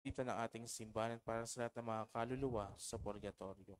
dito ng ating simbahan para sa lahat ng mga kaluluwa sa purgatorio.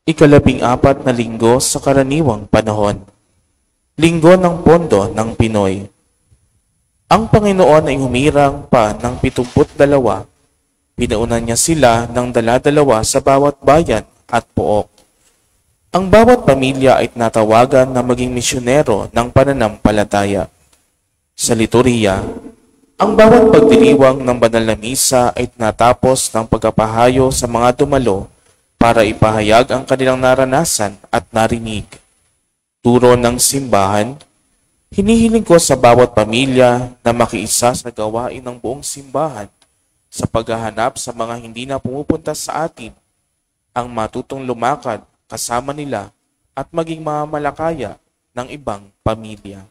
Ikalabing-apat na linggo sa karaniwang panahon. Linggo ng Pondo ng Pinoy. Ang Panginoon ay humirang pa ng 72 Pinaunan niya sila ng dala-dalawa sa bawat bayan at pook. Ang bawat pamilya ay natawagan na maging misyonero ng pananampalataya. Sa liturhiya, ang bawat pagdiriwang ng banal na misa ay natapos ng pagkapahayo sa mga dumalo para ipahayag ang kanilang naranasan at narinig. Turo ng simbahan, hinihiling ko sa bawat pamilya na makiisa sa gawain ng buong simbahan sa paghahanap sa mga hindi na pumupunta sa atin, ang matutong lumakad kasama nila at maging mamamalakaya ng ibang pamilya.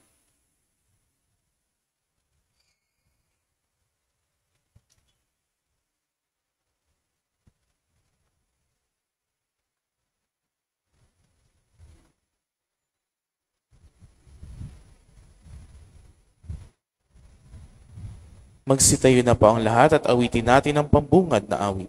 Magsitayo na po ang lahat at awitin natin ang pambungad na awit.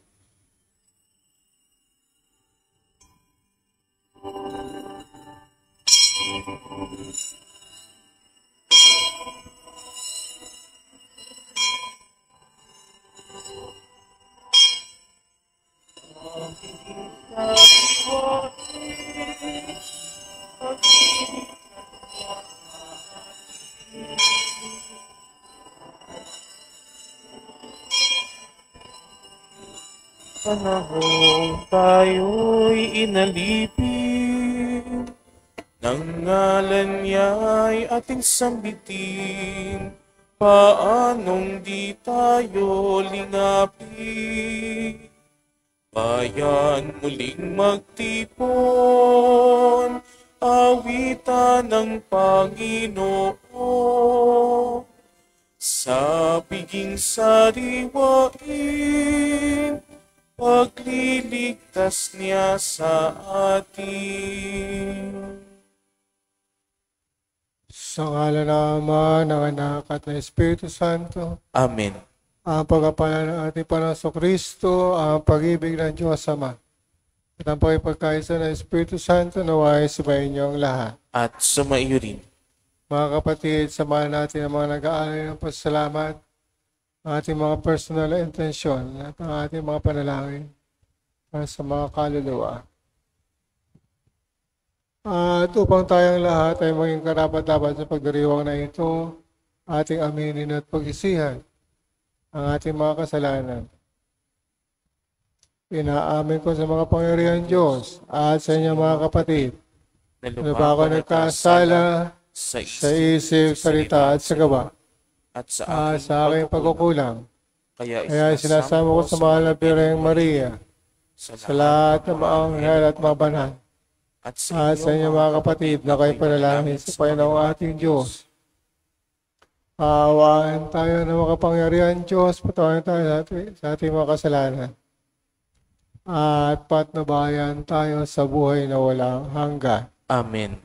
Panahong tayo'y inalipin, ng ngalan niya'y ating sambitin, paanong di tayo lingapin? Bayan muling magtipon, awitan ng Panginoon, sa piging sariwain, pagliligtas niya sa atin. Sa ngalan ng Ama, ng Anak, at ng Espiritu Santo. Amen. Ang pagkapalan ng ating Panginoong Kristo, ang pag-ibig ng Diyos Ama, at ang pagkakaisa ng Espiritu Santo naway subayin niyo ang lahat. At sumaiyo rin. Mga kapatid, samahan natin ang mga nag-aalay ng pasalamat, ang ating mga personal na intensyon, at ang ating mga panalangin para sa mga kaluluwa. At upang tayong lahat ay maging karapat-dapat sa pagdiriwang na ito, ating aminin at pag-isihan ang ating mga kasalanan. Inaamin ko sa mga pangyarihan Diyos at sa inyong mga kapatid na ba ako nagkasala sa isip, salita at sa gawa at sa aking pagkukulang. Kaya sinasama ko sa mahal na Birheng Maria sa lahat ng mga anghel at mga banal at sa inyong mga kapatid na kayo panalangin sa Panginoong ating Diyos. Aawaan tayo ng makapangyarihan Diyos, patawarin tayo sa ating mga kasalanan. At patnubayan tayo sa buhay na walang hanggan. Amen.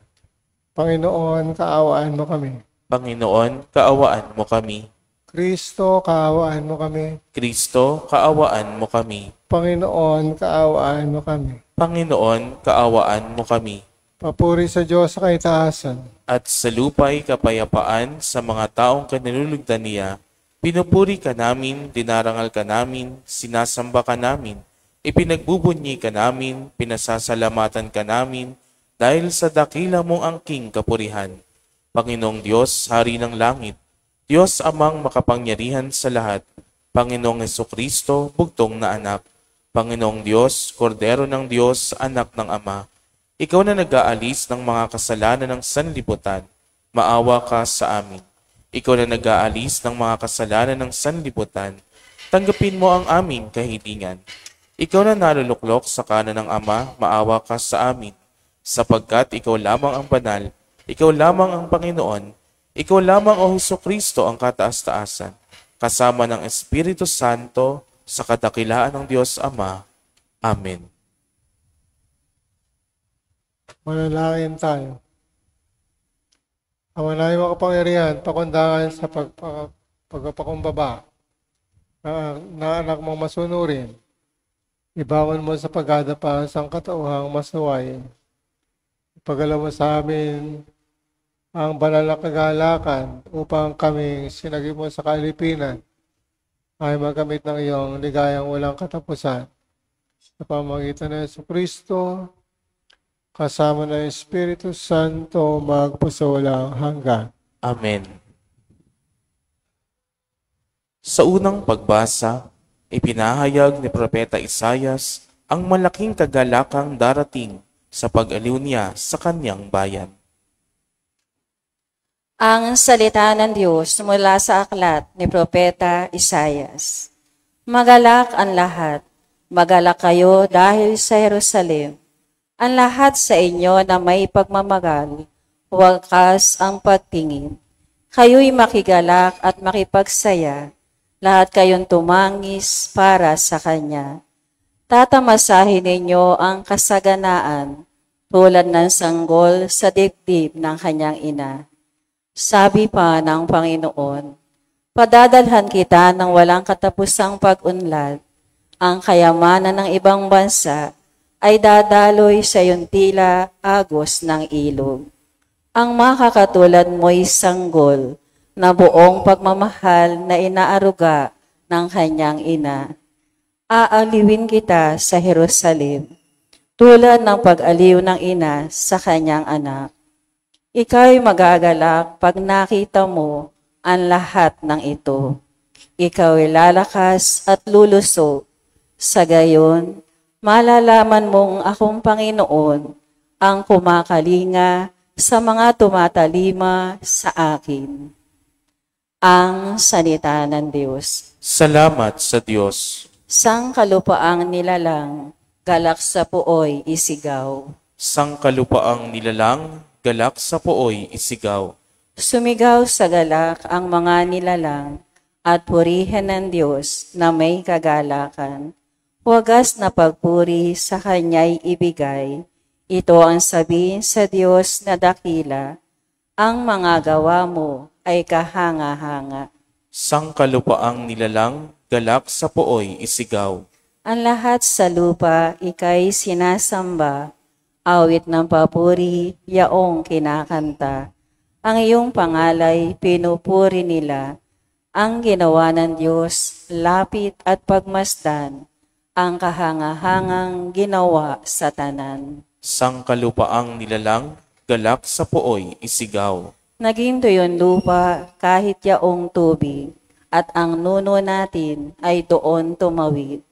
Panginoon, kaawaan mo kami. Panginoon, kaawaan mo kami. Kristo, kaawaan mo kami. Kristo, kaawaan mo kami. Panginoon, kaawaan mo kami. Panginoon, kaawaan mo kami. Papuri sa Diyos sa kaitaasan. At sa lupa'y kapayapaan sa mga taong kanilulugdan niya, pinupuri ka namin, dinarangal ka namin, sinasamba ka namin, ipinagbubunyi ka namin, pinasasalamatan ka namin, dahil sa dakila mong angking kapurihan. Panginoong Diyos, Hari ng Langit, Diyos Amang makapangyarihan sa lahat, Panginoong Hesukristo, bugtong na anak, Panginoong Diyos, Kordero ng Diyos, anak ng Ama, ikaw na nag-aalis ng mga kasalanan ng sanlibutan, maawa ka sa amin. Ikaw na nag-aalis ng mga kasalanan ng sanlibutan, tanggapin mo ang aming kahilingan. Ikaw na naluluklok sa kanan ng Ama, maawa ka sa amin, sapagkat ikaw lamang ang banal, ikaw lamang ang Panginoon, ikaw lamang o Hesukristo ang kataas-taasan, kasama ng Espiritu Santo, sa kadakilaan ng Diyos Ama. Amen. Manalangin tayo. Ang manay makapangyarihan, pakundangan sa pagpapakumbaba na anak mong masunurin. Ibangon mo sa pagdapa sa katauhang masuway. Ipagalaw mo sa amin ang banal na kagalakan upang kami sinagip mo sa kalipinan ay magamit ng iyong ligayang walang katapusan. Sa pamamagitan ng Jesucristo, kasama ng Espiritu Santo, magpasawalang hanggan. Amen. Sa unang pagbasa, ipinahayag ni Propeta Isaias ang malaking kagalakang darating sa pag-aliw niya sa kanyang bayan. Ang salita ng Diyos mula sa aklat ni Propeta Isaias. Magalak ang lahat, magalak kayo dahil sa Jerusalem. Ang lahat sa inyo na may pagmamagal, wakas ang pagtingin. Kayo'y makigalak at makipagsaya, lahat kayong tumangis para sa Kanya. Tatamasahin ninyo ang kasaganaan tulad ng sanggol sa dibdib ng kanyang ina. Sabi pa ng Panginoon, padadalhan kita ng walang katapusang pag-unlad. Ang kayamanan ng ibang bansa ay dadaloy sa iyong tila agos ng ilog. Ang makakatulad mo'y sanggol na buong pagmamahal na inaaruga ng kanyang ina. Aaliwin kita sa Jerusalem, tulad ng pag-aliw ng ina sa kanyang anak. Ika'y magagalak pag nakita mo ang lahat ng ito. Ika'y lalakas at lulusog. Sa gayon, malalaman mong akong Panginoon ang kumakalinga sa mga tumatalima sa akin. Ang salita ng Diyos. Salamat sa Diyos. Sang kalupaang nilalang, galak sa puoy isigaw. Sang kalupaang nilalang, galak sa pooy isigaw. Sumigaw sa galak ang mga nilalang at purihin ng Diyos na may kagalakan. Wagas na pagpuri sa Kanya'y ibigay. Ito ang sabihin sa Diyos na dakila. Ang mga gawa mo ay kahanga-hanga. Sang kalupaang nilalang, galak sa pooy isigaw. Ang lahat sa lupa ika'y sinasamba. Awit ng papuri, yaong kinakanta. Ang iyong pangalay, pinupuri nila. Ang ginawa ng Diyos, lapit at pagmasdan. Ang kahangahangang ginawa sa tanan. Sang kalupaang nilalang, galak sa pooy isigaw. Naging tuyon lupa kahit yaong tubig, at ang nuno natin ay doon tumawid.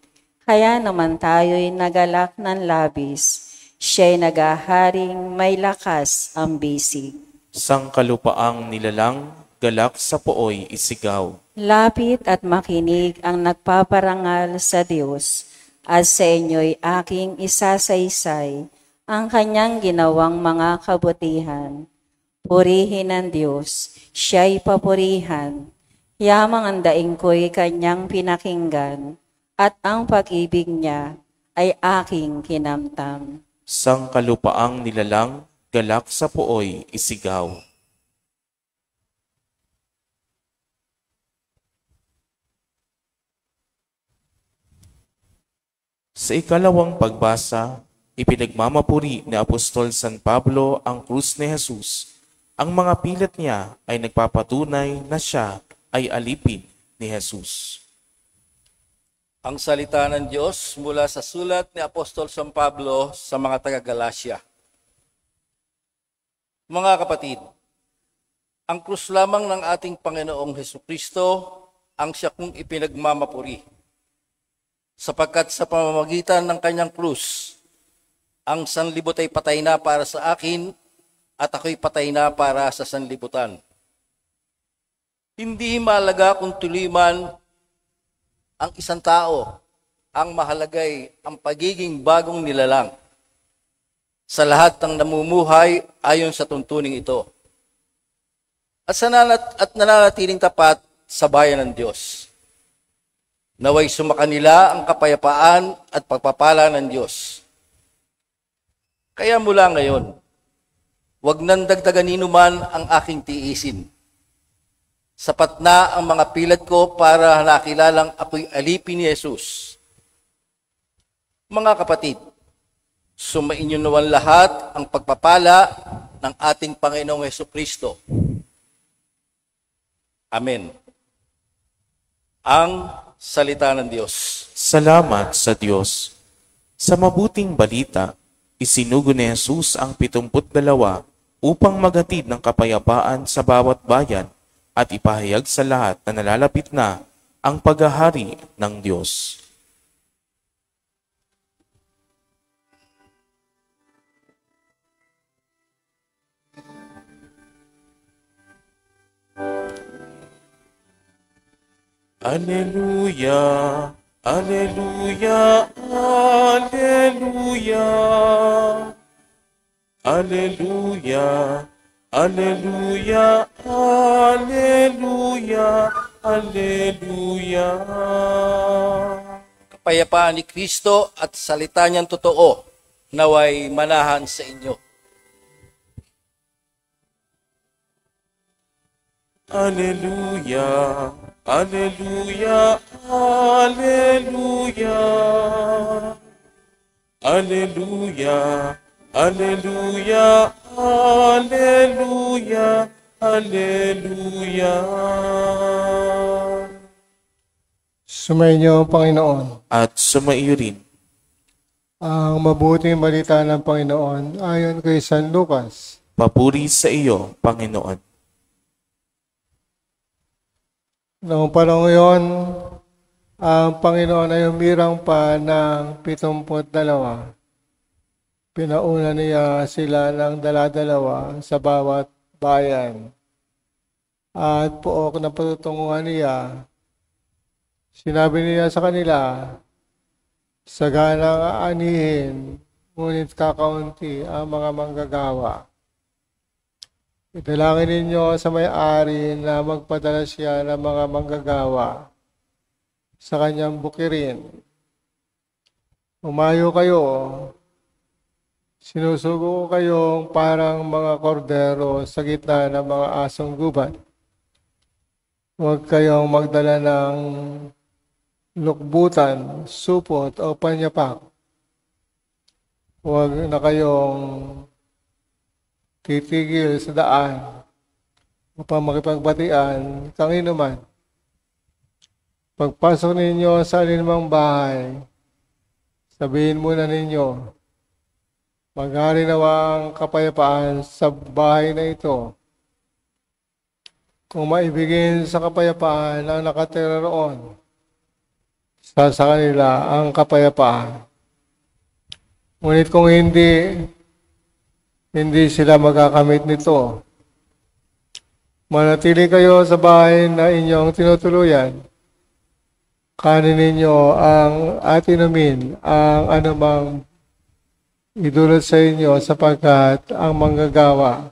Kaya naman tayo'y nagalak ng labis. Siya'y nagaharing may lakas ang bisig. Sang kalupaang nilalang, galak sa pooy isigaw. Lapit at makinig ang nagpaparangal sa Diyos, at sa inyo'y aking isasaysay ang kanyang ginawang mga kabutihan. Purihin ang Diyos, siya'y papurihan. Yamang ang daing ko'y kanyang pinakinggan, at ang pag-ibig niya ay aking kinamtam. Sang kalupaang nilalang, galak sa pooy isigaw. Sa ikalawang pagbasa, ipinagmamapuri ni Apostol San Pablo ang krus ni Jesus. Ang mga pilat niya ay nagpapatunay na siya ay alipin ni Jesus. Ang salita ng Diyos mula sa sulat ni Apostol San Pablo sa mga taga-Galasya. Mga kapatid, ang krus lamang ng ating Panginoong Hesukristo ang siya kong ipinagmamapuri. Sapagkat sa pamamagitan ng kanyang krus, ang sanlibot ay patay na para sa akin at ako'y patay na para sa sanlibutan. Hindi mahalaga kung tuloy man ang isang tao, ang mahalagay ang pagiging bagong nilalang sa lahat ng namumuhay ayon sa tuntuning ito. At nananatiling tapat sa bayan ng Diyos. Naway sumakanila ang kapayapaan at pagpapala ng Diyos. Kaya mula ngayon, huwag nang dagdagan man ang aking tiisin. Sapat na ang mga pilat ko para nakilalang ako'y alipin ni Jesus. Mga kapatid, sumainyo naman lahat ang pagpapala ng ating Panginoong Hesukristo. Amen. Ang Salita ng Diyos. Salamat sa Diyos. Sa mabuting balita, isinugo ni Jesus ang 72 upang maghatid ng kapayapaan sa bawat bayan at ipahayag sa lahat na nalalapit na ang paghahari ng Diyos. Alleluia, Alleluia, Alleluia. Alleluia, Alleluia, Alleluia, Alleluia. Kapayapaan ni Kristo at salita niyang totoo naway manahan sa inyo. Alleluia, Alleluia, Alleluia. Alleluia, Alleluia, Alleluia, Alleluia. Sumainyo, Panginoon. At sumaiyo rin. Ang mabuting balita ng Panginoon ayon kay San Lucas. Papuri sa iyo, Panginoon. Noong panahon iyon, ang Panginoon ay umirang pa ng 72. Pinauna niya sila ng dala-dalawa sa bawat bayan. At pook na patutunguhan niya, sinabi niya sa kanila, saganang aanihin, ngunit kakaunti ang mga manggagawa. Idalangin ninyo sa may-ari na magpadala siya ng mga manggagawa sa kanyang bukirin. Umayo kayo, sinusugo ko kayong parang mga kordero sa gitna ng mga asong gubat. Huwag kayong magdala ng lukbutan, supot o panyapak. Huwag na kayong titigil sa daan upang makipagbatian kanginuman. Pagpasok ninyo sa alinmang bahay, sabihin muna ninyo, maghari nawa ang kapayapaan sa bahay na ito. Kung maibigin sa kapayapaan ang nakatira roon, sa kanila ang kapayapaan. Ngunit kung hindi sila magakamit nito. Manatili kayo sa bahay na inyong tinutuluyan. Kanin ninyo at inumin ang anumang idulot sa inyo sapagkat ang manggagawa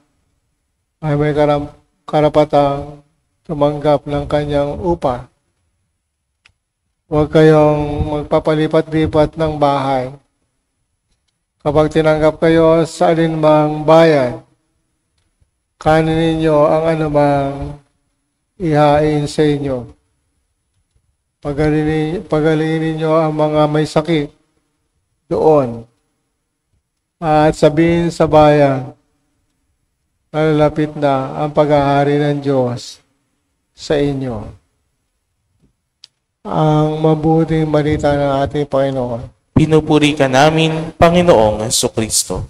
ay may karapatang tumanggap ng kanyang upa. Huwag kayong magpapalipat-lipat ng bahay. Kapag tinanggap kayo sa alinmang bayan, kanin ninyo ang anumang ihain sa inyo. Pagalingin ninyo ang mga may sakit doon. At sabihin sa bayan, nalalapit na ang paghahari ng Diyos sa inyo. Ang mabuting balita ng ating Panginoon. Pinupuri ka namin, Panginoong Jesucristo.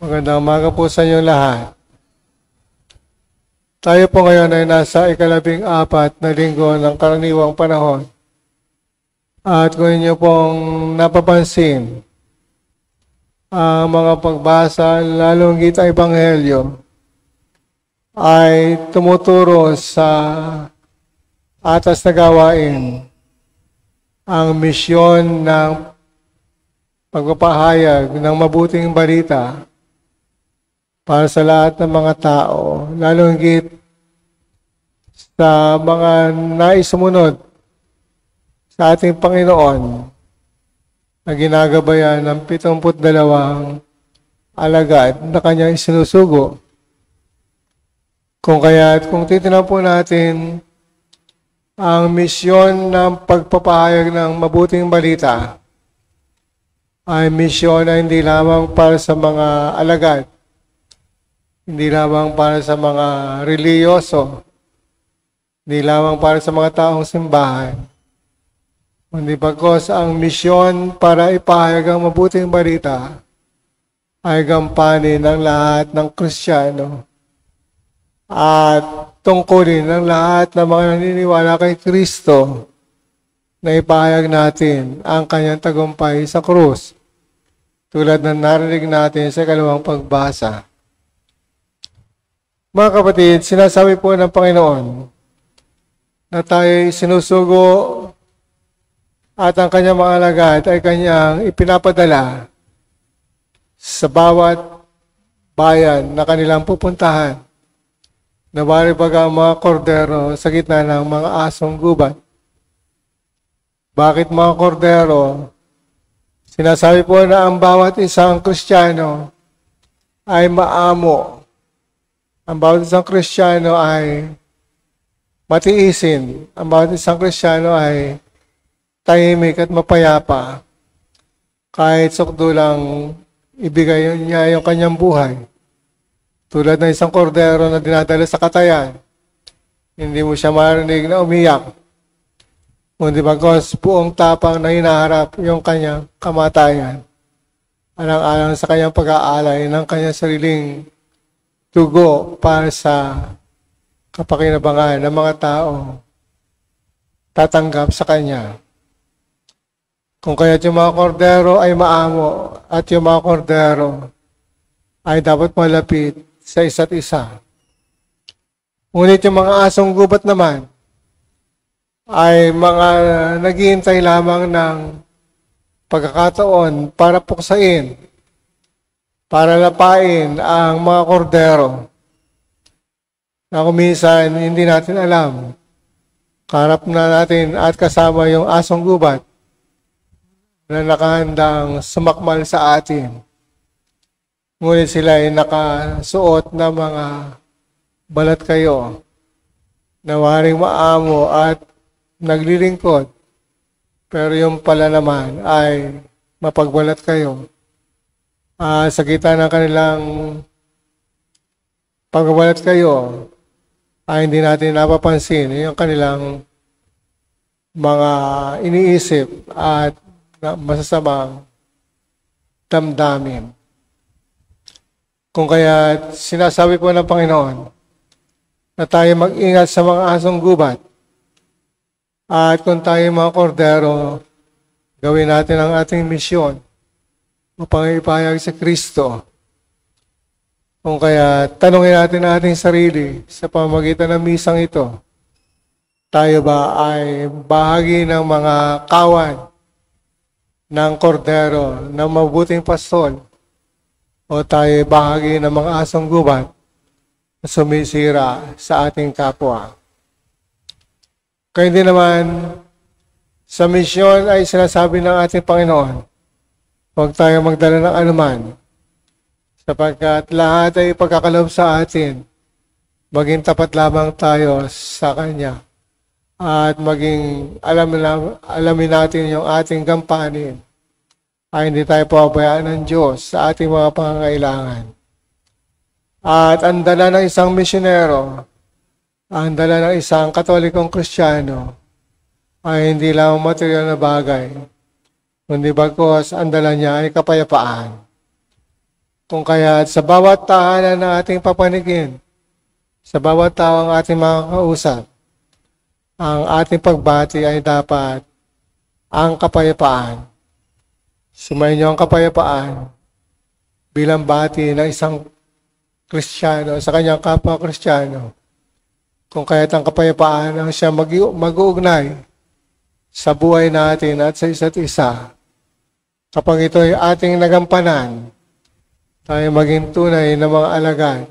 Magandang umaga po sa inyo lahat. Tayo po ngayon ay nasa 14 na linggo ng karaniwang panahon. At kung inyo pong napapansin, ang mga pagbasa, lalong git ang Ebanghelyo, ay tumuturo sa atas na gawain ang misyon ng pagpapahayag ng mabuting balita para sa lahat ng mga tao, lalong higit sa mga naisumunod sa ating Panginoon na ginagabayan ng 72 alagad na kanyang isinusugo. Kung titignan po natin ang misyon ng pagpapahayag ng mabuting balita ay misyon na hindi lamang para sa mga alagad, hindi lamang para sa mga reliyoso, Hindi lamang para sa mga taong simbahan, kundi bagkos ang misyon para ipahayag ang mabuting balita ay gampanin ng lahat ng Kristiyano at tungkulin ng lahat ng mga naniniwala kay Kristo na ipahayag natin ang kanyang tagumpay sa krus, tulad ng narinig natin sa ikalawang pagbasa. Mga kapatid, sinasabi po ng Panginoon na tayo sinusugo at ang kanyang mga alagad ay kanyang ipinapadala sa bawat bayan na kanilang pupuntahan, na bari baga ang mga kordero sa gitna ng mga asong gubat. Bakit mga kordero? Sinasabi po na ang bawat isang Kristiyano ay maamo. Ang bawat isang Kristiyano ay matiisin. Ang bawat isang Kristiyano ay tahimik at mapayapa. Kahit sukdo lang ibigay niya yung kanyang buhay. Tulad ng isang kordero na dinadala sa katayan, hindi mo siya marinig na umiyak. Kundi bagos buong tapang na hinaharap yung kanyang kamatayan. Alang-alang sa kanyang pag-aalay ng kanyang sariling dugo para sa kapakinabangan ng mga tao tatanggap sa kanya. Kung kaya't yung mga kordero ay maamo at yung mga kordero ay dapat malapit sa isa't isa. Ngunit yung mga asong gubat naman ay mga naghihintay lamang ng pagkakataon para puksain, para lapain ang mga kordero na kuminsan hindi natin alam. Karap na natin at kasama yung asong gubat na nakahandang sumakmal sa atin. Ngunit sila ay nakasuot na mga balat kayo na waring maamo at naglilingkod. Pero yung pala naman ay mapagbalat kayo. Sa gitna ng kanilang pagbabalat kayo, ay hindi natin napapansin yung kanilang mga iniisip at masasamang damdamin. Kung kaya sinasabi po ng Panginoon na tayo mag-ingat sa mga asong gubat, at kung tayo mga kordero, gawin natin ang ating misyon upang ipahayag si Kristo. Kung kaya tanungin natin ang ating sarili sa pamamagitan ng misang ito, tayo ba ay bahagi ng mga kawan ng kordero, ng mabuting pastol, o tayo ay bahagi ng mga asong gubat na sumisira sa ating kapwa? Kaya hindi naman sa misyon ay sinasabi ng ating Panginoon, huwag tayo magdala ng anuman, sapagkat lahat ay ipagkakalob sa atin, maging tapat lamang tayo sa Kanya at maging alamin natin yung ating gampanin ay hindi tayo pabayaan ng Diyos sa ating mga pangangailangan. At ang dala ng isang misyonero, ang dala ng isang Katolikong Kristiyano ay hindi lang material na bagay, kundi bagkos ang dala niya ay kapayapaan. Kung kaya sa bawat tahanan na ating papanigin, sa bawat tao ang ating mga kausap, ang ating pagbati ay dapat ang kapayapaan. Sumayin niyo ang kapayapaan bilang bati ng isang Kristiyano sa kanyang kapwa Kristiyano. Kung kaya't ang kapayapaan ang siya mag-uugnay sa buhay natin at sa isa't isa. Kapag ito ay ating nagampanan, tayo maging tunay na mga alagad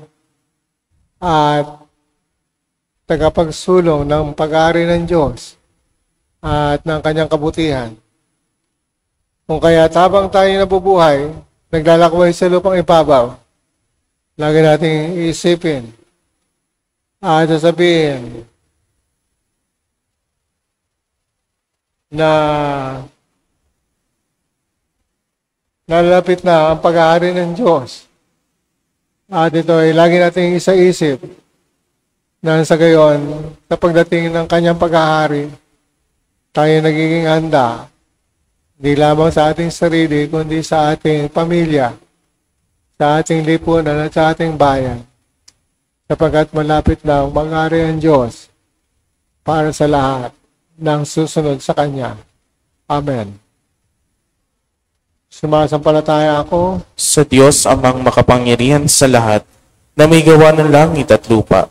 at tagapagsulong ng pag-aari ng Diyos at ng kanyang kabutihan. Kung kaya habang tayo nabubuhay, naglalakway sa lupang ibabaw, lagi nating iisipin at sasabihin na nalalapit na ang pag-aari ng Diyos. At ito ay lagi nating isaisip na sa gayon, sa pagdating ng kanyang paghahari, tayo nagiging handa, hindi lamang sa ating sarili, kundi sa ating pamilya, sa ating lipunan at sa ating bayan, sapagkat malapit na ang mangyari ang Diyos para sa lahat ng susunod sa Kanya. Amen. Sumasampalataya ako Sa Diyos amang makapangyarihan sa lahat, na may gawa ng langit at lupa.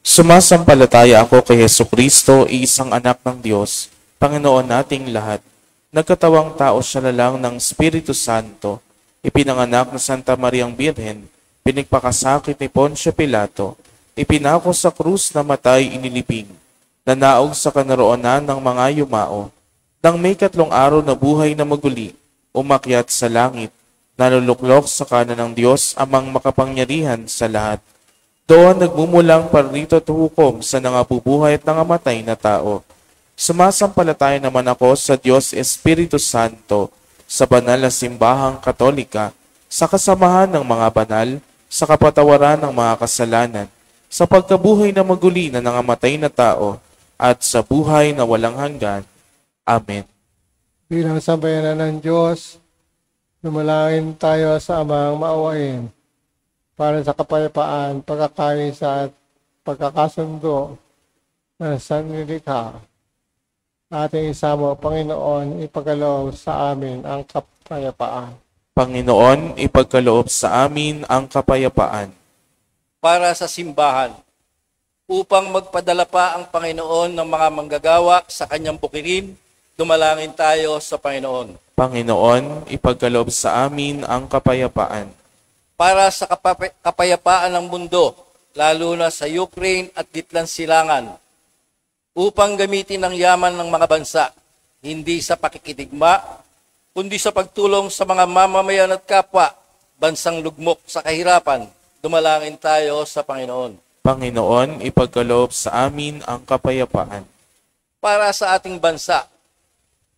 Sumasampalataya ako kay Jesucristo, isang anak ng Diyos, Panginoon nating lahat. Nagkatawang tao siya na lang ng Espiritu Santo, ipinanganak na Santa Mariang Birhen, pinagpakasakit ni Poncio Pilato, ipinako sa krus na matay inilibing, nanaog sa kanaroonan ng mga yumao, nang may 3 araw na buhay na maguli, umakyat sa langit, naluluklok sa kanan ng Diyos amang makapangyarihan sa lahat. Doon nagmumulang parito at hukom sa nangabubuhay at nangamatay na tao. Sumasampalataya naman ako sa Diyos Espiritu Santo, sa banal na simbahang katolika, sa kasamahan ng mga banal, sa kapatawaran ng mga kasalanan, sa pagkabuhay na maguli na nangamatay na tao, at sa buhay na walang hanggan. Amen. bilang sambayanan ng Diyos, lumalangin tayo sa Amang maawain para sa kapayapaan, pagkakaisa at pagkakasundo ng sanlilikha. Ating isama, Panginoon, ipagkaloob sa amin ang kapayapaan. Panginoon, ipagkaloob sa amin ang kapayapaan. Para sa simbahan, upang magpadala pa ang Panginoon ng mga manggagawa sa kanyang bukirin, dumalangin tayo sa Panginoon. Panginoon, ipagkaloob sa amin ang kapayapaan. Para sa kapayapaan ng mundo, lalo na sa Ukraine at Gitlan Silangan, upang gamitin ang yaman ng mga bansa, hindi sa pakikidigma, kundi sa pagtulong sa mga mamamayan at kapwa, bansang lugmok sa kahirapan, dumalangin tayo sa Panginoon. Panginoon, ipagkaloob sa amin ang kapayapaan. Para sa ating bansa,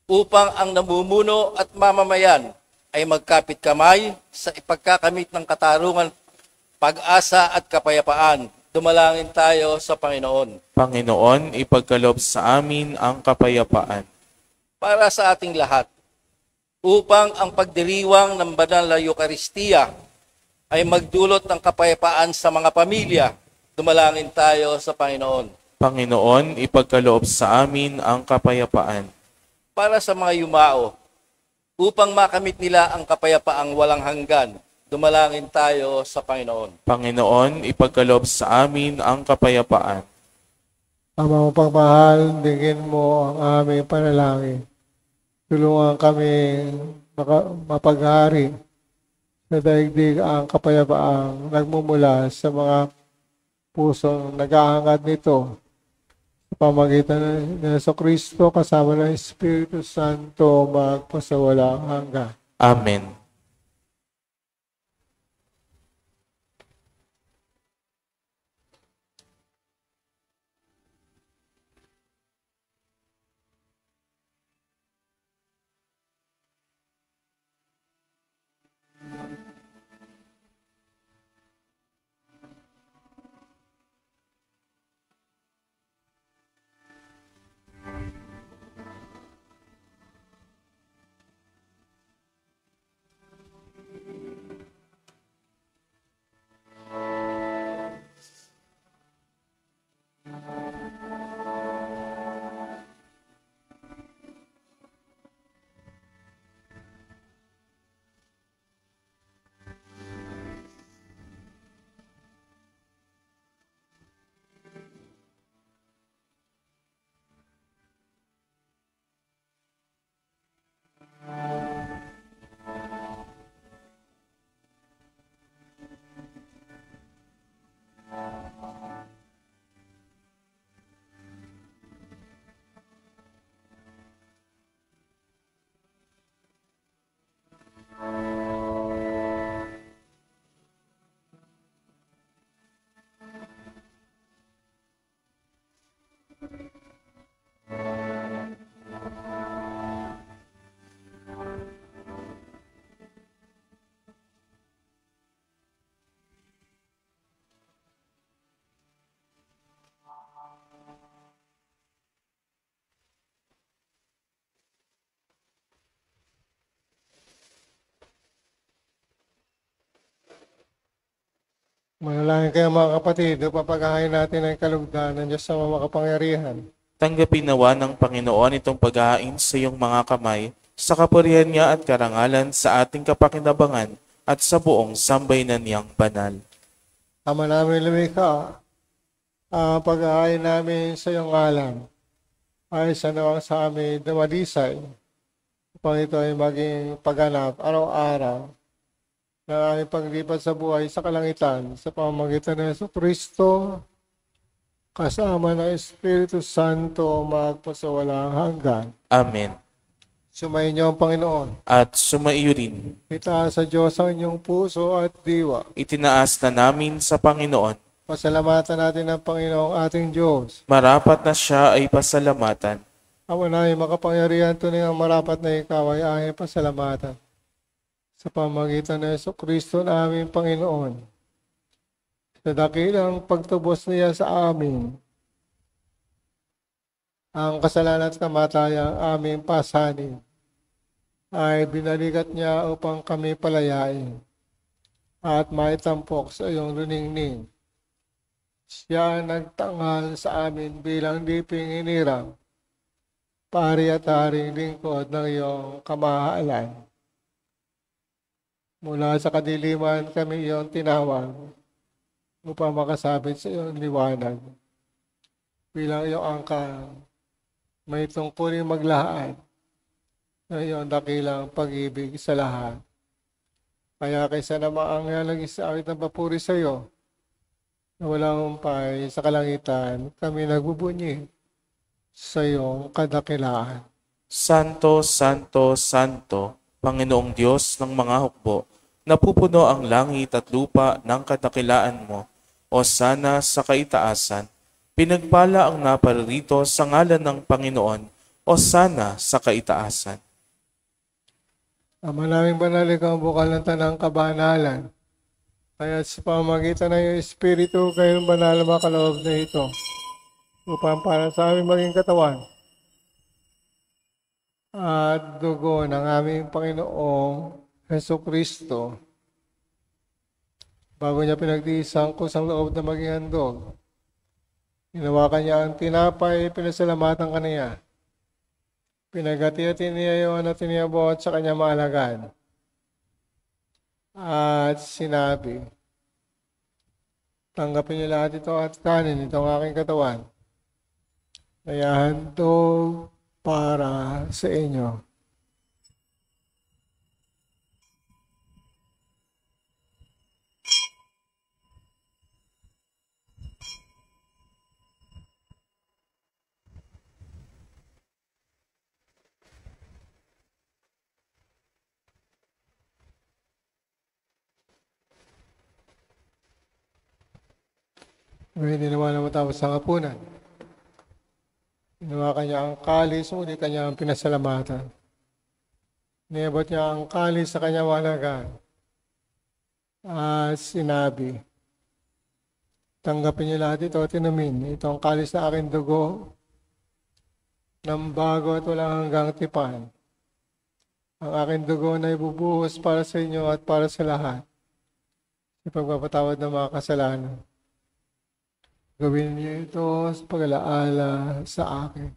upang ang namumuno at mamamayan ay magkapit kamay sa ipagkakamit ng katarungan, pag-asa at kapayapaan, dumalangin tayo sa Panginoon. Panginoon, ipagkaloob sa amin ang kapayapaan. Para sa ating lahat, upang ang pagdiriwang ng banal na Eucharistia ay magdulot ng kapayapaan sa mga pamilya, dumalangin tayo sa Panginoon. Panginoon, ipagkaloob sa amin ang kapayapaan. Para sa mga yumao, upang makamit nila ang kapayapaang walang hanggan, dumalangin tayo sa Panginoon. Panginoon, ipagkaloob sa amin ang kapayapaan. Amang pagmahal, digin mo ang aming panalangin. Tulungan kami mapaghari sa daigdig ang kapayapaang nagmumula sa mga pusong nag-aangat nito sa pamagitan ng Jesucristo kasama ng Espiritu Santo magpasawalang hanggan. Amen. Manalangin kayo mga kapatid, upang paghahain natin ang kalugdan ng Diyos sa makapangyarihan. Tanggapin nawa ng Panginoon itong paghahain sa iyong mga kamay, sa kapurihan niya at karangalan sa ating kapakinabangan at sa buong sambayanan niyang banal. Ama namin lumikha, ang paghahain namin sa iyong ngalan ay sa nawang sa amin dumalisay, upang ito ay maging pagganap araw-araw na aming paglipat sa buhay sa kalangitan sa pamamagitan ng Jesucristo, kasama ng Espiritu Santo, magpa sa walang hanggan. Amen. Sumayin niyo ang Panginoon. At sumaiyo rin, Itaas sa Diyos ang inyong puso at diwa. itinaas na namin sa Panginoon. Pasalamatan natin ang Panginoong ating Diyos. Marapat na siya ay pasalamatan. Ama namin makapangyarihan, tunay ang marapat na ikaw ay aming pasalamatan. Sa pamagitan ng Jesucristo na aming Panginoon, sa dakilang pagtubos niya sa amin, ang kasalanan at kamatayang aming pasanin ay binalikat niya upang kami palayain at maitampok sa iyong luningning. Siya nagtanghal sa amin bilang liping hinirang, pari at haring lingkod ng iyong kamahalan. Mula sa kadiliman kami iyong tinawag upang makasabit sa iyong liwanag. Bilang iyong angkan, may tungkulin maglahaan ng iyong dakilang pag-ibig sa lahat. Kaya kaysa na maangyal ang isaawit ng papuri sa iyo, na walang umpay sa kalangitan, kami nagbubunyi sa iyong kadakilaan. Santo, Santo, Santo, Panginoong Diyos ng mga hukbo, napupuno ang langit at lupa ng kadakilaan mo, o sana sa kaitaasan. Pinagpala ang naparirito sa ngalan ng Panginoon, o sana sa kaitaasan. Ama naming banal, ikaw ang bukal ng tanang kabanalan. Kaya sa pamagitan ng iyong Espiritu, kayong banal makaloob na ito, upang para sa aming maging katawan at dugo ng aming Panginoong Jesucristo, bago niya pinagtiisang kusang loob na maging handog. Hinawakan niya ang tinapay, pinasalamatan ka niya. Pinagati-hati niya yun at tiniyabot sa kanyang mga alagad. At sinabi, tanggapin niyo lahat ito at kanin, itong aking katawan. Nayahandog para sa inyo. Hindi naman na matapos sa hapunan. Ginawa kanya ang kalis, uli kanya ang pinasalamatan. Niabot niya ang kalis sa kanyang walagan. At sinabi, tanggapin niyo lahat ito at inumin. Ito ang kalis na aking dugo ng bago at walang hanggang tipan. Ang aking dugo na ibubuhos para sa inyo at para sa lahat. Sa pagpapatawad ng mga kasalanan. Gawin niyo ito sa pag-alaala sa akin.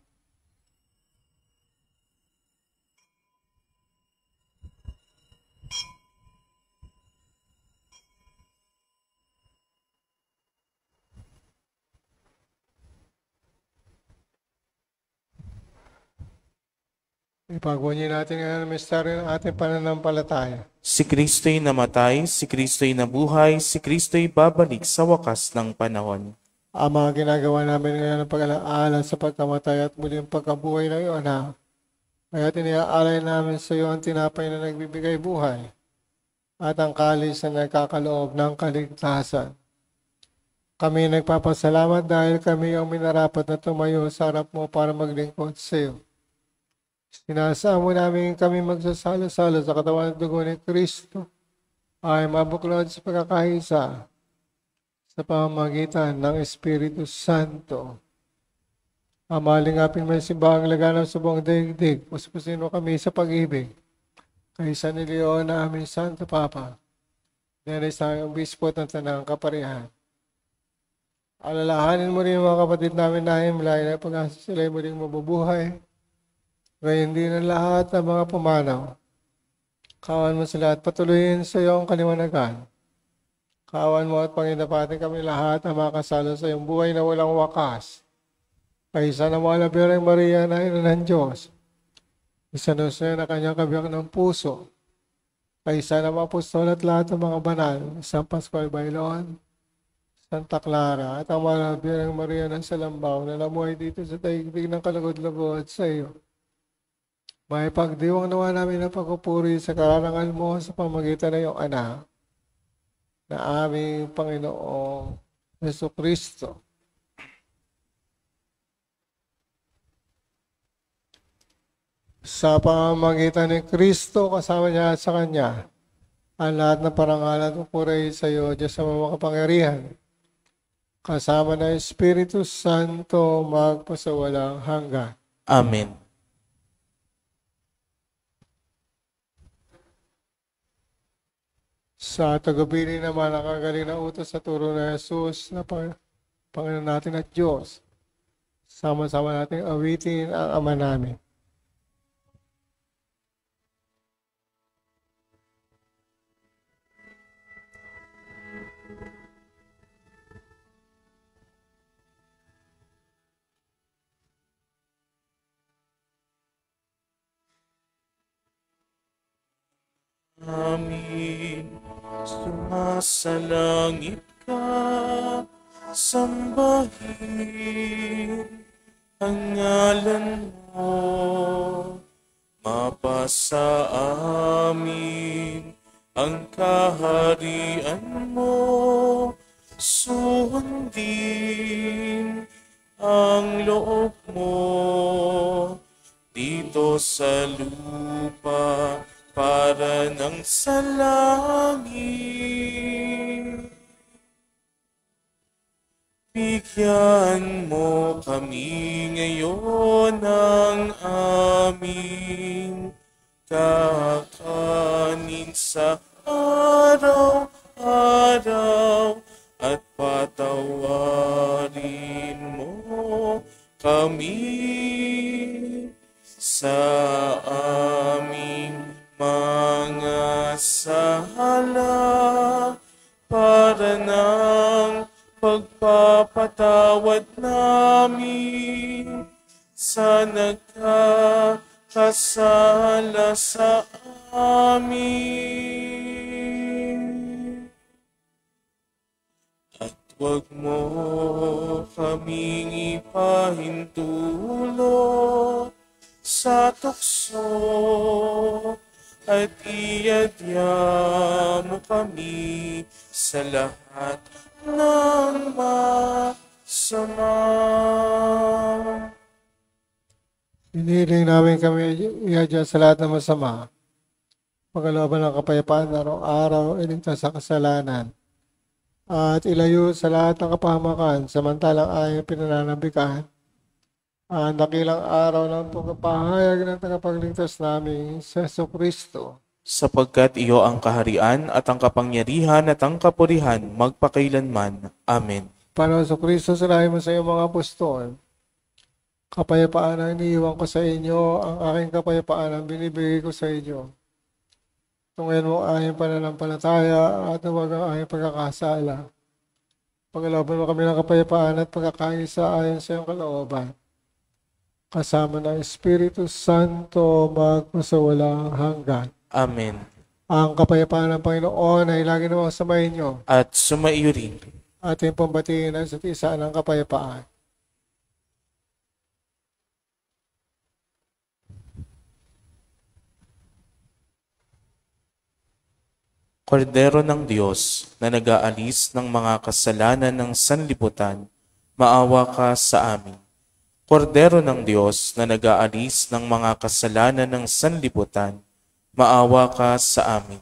Ipagwunyi natin ngayon ang misteryo ng ating pananampalataya. Si Kristo'y namatay, si Kristo'y nabuhay, si Kristo'y babalik sa wakas ng panahon. Ang mga ginagawa namin ngayon ng pag-alaala sa pagkamatay at muling pagkabuhay ng iyong anak, kaya tiniaalay namin sa iyo ang tinapay na nagbibigay buhay at ang kalis na nagkakaloob ng kaligtasan. Kami nagpapasalamat dahil kami ang minarapat na tumayo sa harap mo para maglingkod sa iyo. Sinasamo namin kami magsasalo-salo sa katawan at dugo ni Kristo ay mabuklod sa pagkakaisa sa pamamagitan ng Espiritu Santo. Amalingapin may simbahang laganap sa buong daigdig, puspusin mo kami sa pag-ibig. Kaysa ni Leon na aming Santo Papa, Dahil sa obispo at ng tanang kaparihan. Alalahanin mo rin yung mga kapatid namin na himlay na pag-asa sila mo rin mabubuhay. Gayon din ang lahat ng mga pumanaw. Kawan mo sila at patuloyin sa iyong kaliwanagan. Kawan mo at panginapatin kami lahat na makasalo sa iyong buhay na walang wakas. Kaysa na mga Birheng Maria na ina ng Diyos. Isa na siya na kanyang kabiyak ng puso. Kaysa na mga apostol at lahat ng mga banal. San Pascual Bailon, Santa Clara, at ang mga Birheng Maria ng Salambaw na namuhay dito sa daigdig ng kalugod-lugod sa iyo. May pagdiwang nawa namin ng pagpupuri sa karangal mo sa pamagitan ng iyong anak na aming Panginoong Jesucristo. Sa pamamagitan ni Kristo kasama niya at sa Kanya, ang lahat ng parangal at pupuri sa iyo, Diyos sa mga kapangyarihan, kasama ng Espiritu Santo magpasawalang hanggan. Amen. Sa tagabili naman ang kagaling na utos sa turo na Jesus na Panginoon natin at Diyos, sama-sama natin awitin ang Ama namin. Amin. Sumasalangit ka, sambahin ang ngalan mo, mapasa amin ang kaharian mo, sundin ang loob mo dito sa lupa para ng sa langit. Bigyan mo kami ngayon ng aming kakanin sa araw-araw at patawarin mo kami sa aming mga sala para ng pagpapatawad namin sa nagkakasala sa amin. At huwag mo kaming ipahintulot sa tukso at iadya mo kami sa lahat ng masama. Hinihiling namin kami iadya sa lahat ng masama. Pagkalooban ng kapayapaan araw-araw, iligtas sa kasalanan. At ilayo sa lahat ng kapahamakan, samantalang ay pinananabikan ang dakilang araw ng pagpapahayag ng tagapagligtas namin sa Jesucristo. Sapagkat iyo ang kaharian at ang kapangyarihan at ang kapurihan magpakailanman. Amen. Panginoon Jesucristo, salahin mo sa iyong mga apostol. Kapayapaan ang iniiwan ko sa inyo, ang aking kapayapaan ang binibigay ko sa inyo. Tunghayan mo ang aking pananampalataya at huwag ang aking pagkakasala. Pagkalooban mo kami ng kapayapaan at pagkakaisa ayon sa iyong kalooban. Kasama ng Espiritu Santo magpasawalang hanggan. Amen. Ang kapayapaan ng Panginoon ay lagi namang samayin nyo. At sumaiyo rin. Ating pambatiin ang isa't isa ng kapayapaan. Kordero ng Diyos na nag-aalis ng mga kasalanan ng sanlibutan, maawa ka sa amin. Kordero ng Diyos na nag-aalis ng mga kasalanan ng sanlibutan, maawa ka sa amin.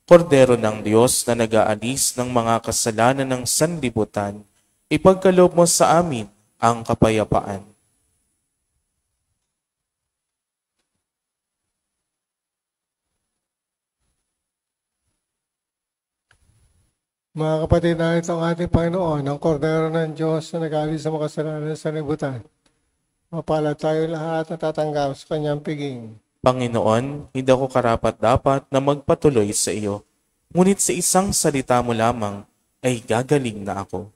Kordero ng Diyos na nag-aalis ng mga kasalanan ng sanlibutan, ipagkaloob mo sa amin ang kapayapaan. Mga kapatid, na itong ating Panginoon, ang kordero ng Diyos na nag-alis sa mga kasalanan sa libutan. Mapalad tayo lahat na tatanggap sa kanyang piging. Panginoon, hindi ako karapat-dapat na magpatuloy sa iyo. Ngunit sa isang salita mo lamang ay gagaling na ako.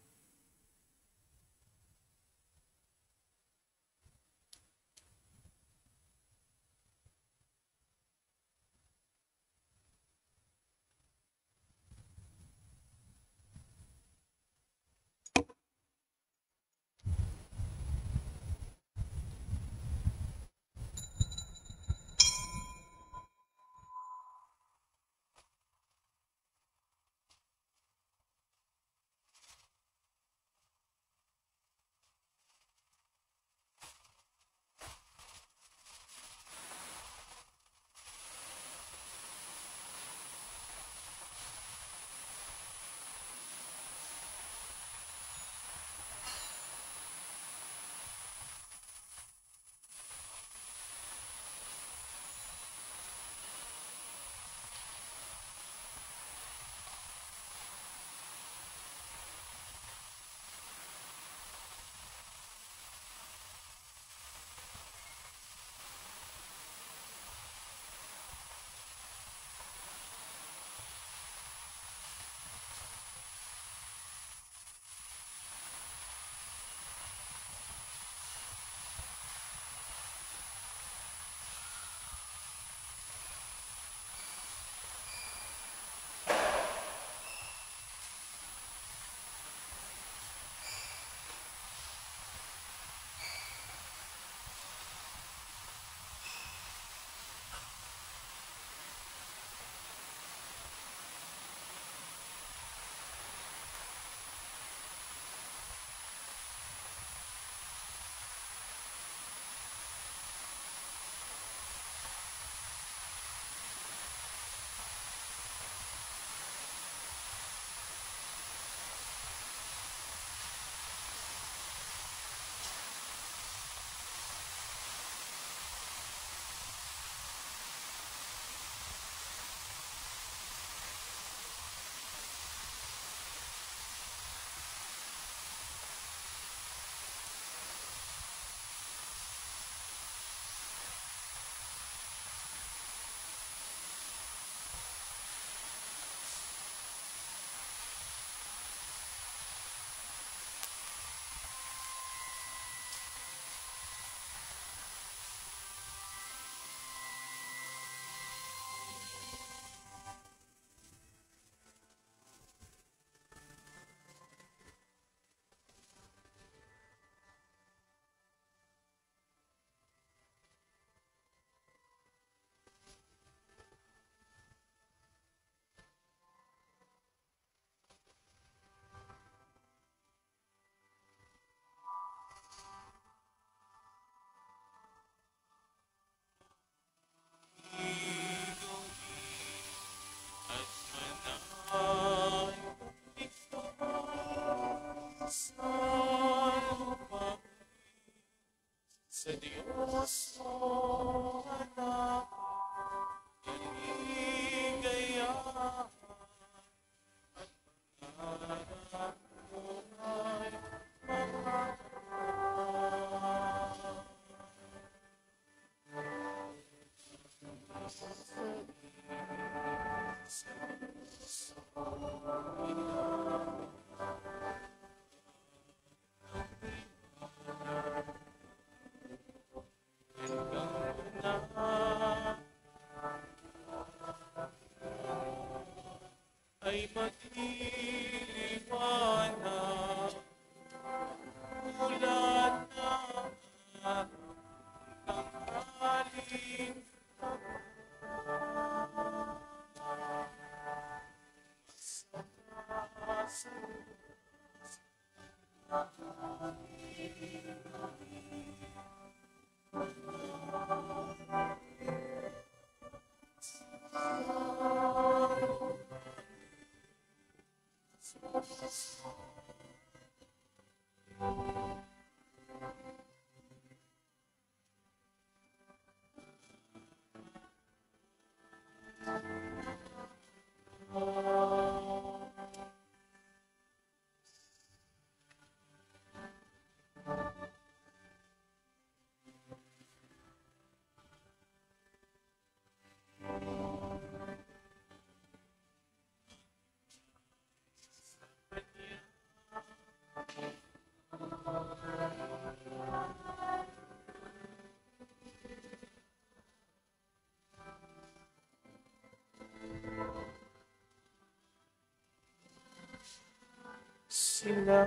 sila.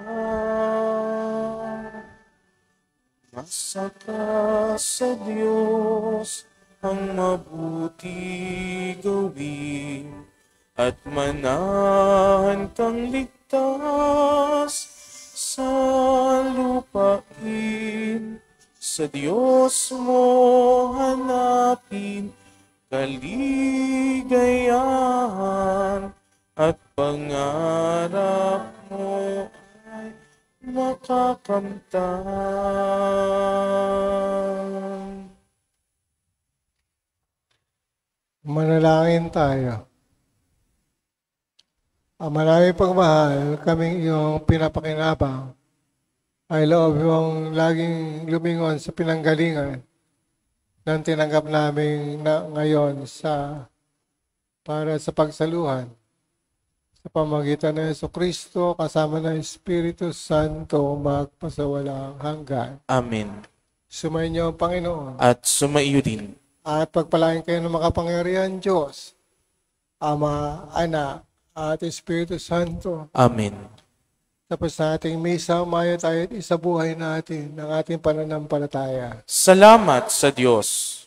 Masaka sa Diyos ang mabuti gawin at manahan kang ligtas sa lupain. Sa Diyos mo hanapin kaligayahan at pangarap mo ay makakamtan. Manalangin tayo. Ama namin pagmahal, kaming iyong pinapakinabang, ay loob mong laging lumingon sa pinanggalingan ng tinanggap namin na ngayon para sa pagsaluhan sa pamagitan ng Jesucristo kasama ng Espiritu Santo magpasawalang hanggan. Amen. Sumayin niyo ang Panginoon At sumaiyo din. at pagpalain kayo ng makapangyarihan Diyos, Ama, Anak, at Espiritu Santo. Amen. Tapos na ating misa, umayo tayo at isabuhay natin ang ating pananampalataya. Salamat sa Diyos.